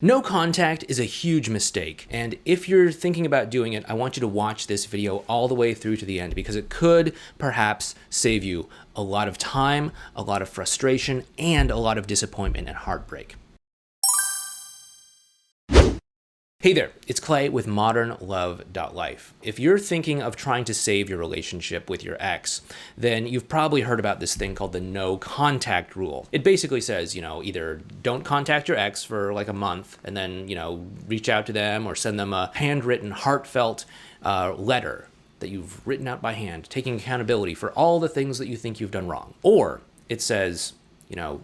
No contact is a huge mistake, and if you're thinking about doing it, I want you to watch this video all the way through to the end because it could perhaps save you a lot of time, a lot of frustration, and a lot of disappointment and heartbreak. Hey there, it's Clay with modernlove.life. If you're thinking of trying to save your relationship with your ex, then you've probably heard about this thing called the no contact rule. It basically says, either don't contact your ex for like a month and then, reach out to them or send them a handwritten, heartfelt letter that you've written out by hand, taking accountability for all the things that you think you've done wrong. Or it says,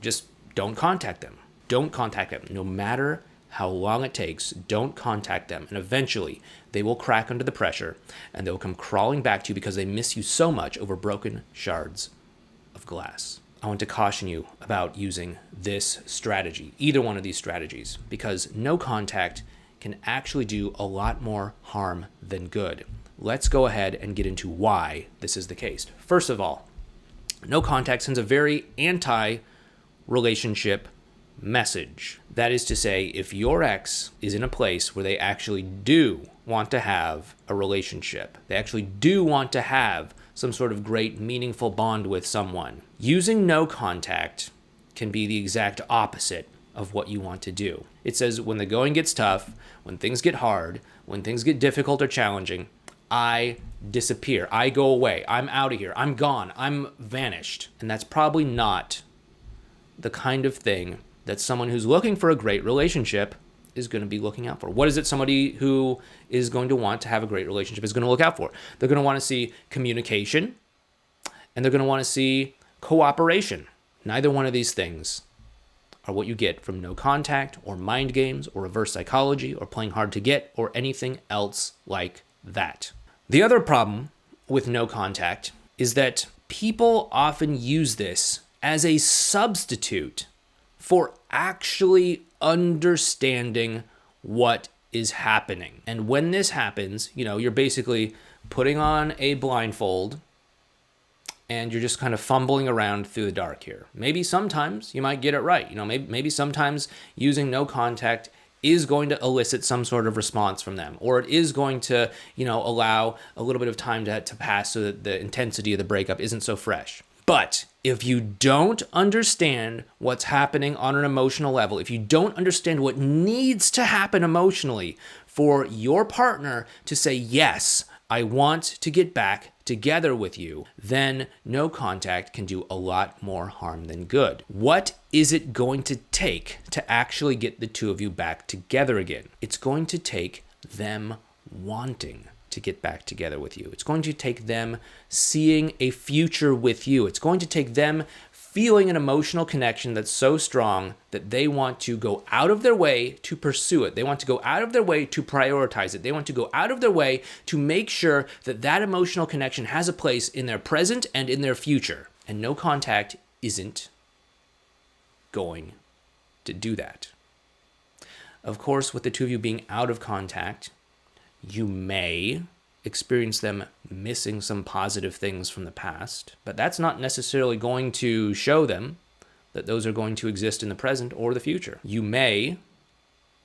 just don't contact them. Don't contact them, no matter how long it takes. Don't contact them, and eventually they will crack under the pressure and they'll come crawling back to you because they miss you so much over broken shards of glass. I want to caution you about using this strategy, either one of these strategies, because no contact can actually do a lot more harm than good. Let's go ahead and get into why this is the case. First of all, no contact sends a very anti-relationship message. That is to say, if your ex is in a place where they actually do want to have a relationship, they actually do want to have some sort of great, meaningful bond with someone, using no contact can be the exact opposite of what you want to do. It says when the going gets tough, when things get hard, when things get difficult or challenging, I disappear. I go away. I'm out of here. I'm gone. I'm vanished. And that's probably not the kind of thing that someone who's looking for a great relationship is going to be looking out for. What is it somebody who is going to want to have a great relationship is going to look out for? They're going to want to see communication, and they're going to want to see cooperation. Neither one of these things are what you get from no contact or mind games or reverse psychology or playing hard to get or anything else like that. The other problem with no contact is that people often use this as a substitute for actually understanding what is happening. And when this happens, you're basically putting on a blindfold and you're just kind of fumbling around through the dark here. Maybe sometimes you might get it right. Maybe sometimes using no contact is going to elicit some sort of response from them, or it is going to, allow a little bit of time to pass so that the intensity of the breakup isn't so fresh. But if you don't understand what's happening on an emotional level, if you don't understand what needs to happen emotionally for your partner to say, yes, I want to get back together with you, then no contact can do a lot more harm than good. What is it going to take to actually get the two of you back together again? It's going to take them wanting to get back together with you. It's going to take them seeing a future with you. It's going to take them feeling an emotional connection that's so strong that they want to go out of their way to pursue it. They want to go out of their way to prioritize it. They want to go out of their way to make sure that that emotional connection has a place in their present and in their future. And no contact isn't going to do that. Of course, with the two of you being out of contact, you may experience them missing some positive things from the past, but that's not necessarily going to show them that those are going to exist in the present or the future. You may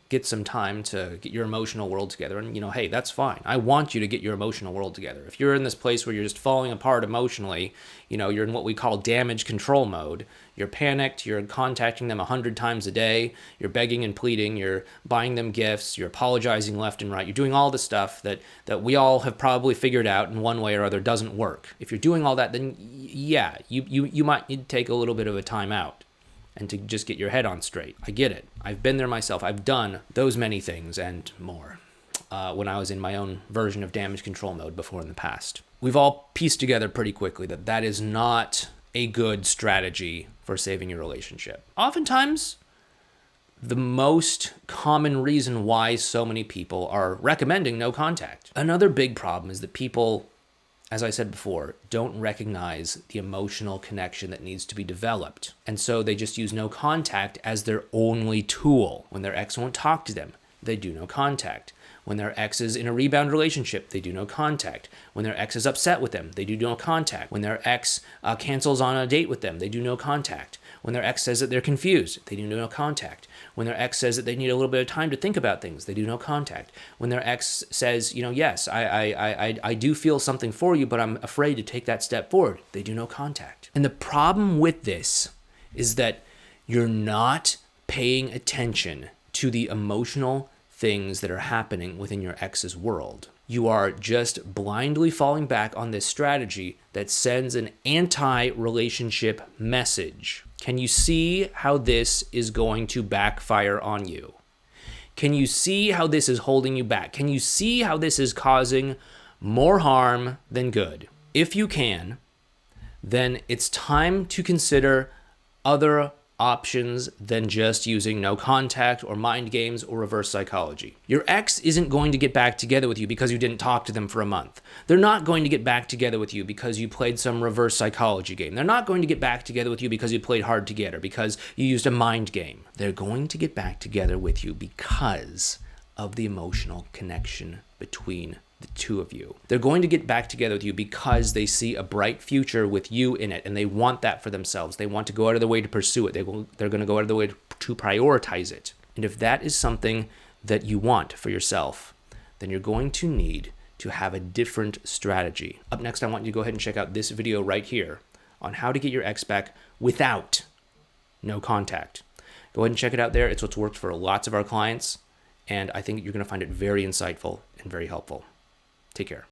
get some time to get your emotional world together, and hey, that's fine. I want you to get your emotional world together. If you're in this place where you're just falling apart emotionally, you're in what we call damage control mode. You're panicked, you're contacting them 100 times a day, you're begging and pleading, you're buying them gifts, you're apologizing left and right, you're doing all the stuff that we all have probably figured out in one way or other doesn't work. If you're doing all that, then yeah, you might need to take a little bit of a time out and to just get your head on straight. I get it. I've been there myself. I've done those many things and more when I was in my own version of damage control mode before in the past. We've all pieced together pretty quickly that that is not a good strategy for saving your relationship. Oftentimes, the most common reason why so many people are recommending no contact. Another big problem is that people, as I said before, don't recognize the emotional connection that needs to be developed. And so they just use no contact as their only tool. When their ex won't talk to them, they do no contact. When their ex is in a rebound relationship, they do no contact. When their ex is upset with them, they do no contact. When their ex cancels on a date with them, they do no contact. When their ex says that they're confused, they do no contact. When their ex says that they need a little bit of time to think about things, they do no contact. When their ex says, yes, I do feel something for you, but I'm afraid to take that step forward, they do no contact. And the problem with this is that you're not paying attention to the emotional things that are happening within your ex's world. You are just blindly falling back on this strategy that sends an anti-relationship message. Can you see how this is going to backfire on you? Can you see how this is holding you back? Can you see how this is causing more harm than good? If you can, then it's time to consider other options than just using no contact or mind games or reverse psychology. Your ex isn't going to get back together with you because you didn't talk to them for a month. They're not going to get back together with you because you played some reverse psychology game. They're not going to get back together with you because you played hard to get or because you used a mind game. They're going to get back together with you because of the emotional connection between the two of you. They're going to get back together with you because they see a bright future with you in it, and they want that for themselves. They want to go out of their way to pursue it. They're going to go out of their way to prioritize it. And if that is something that you want for yourself, then you're going to need to have a different strategy. Up next, I want you to go ahead and check out this video right here on how to get your ex back without no contact. Go ahead and check it out there. It's what's worked for lots of our clients, and I think you're going to find it very insightful and very helpful. Take care.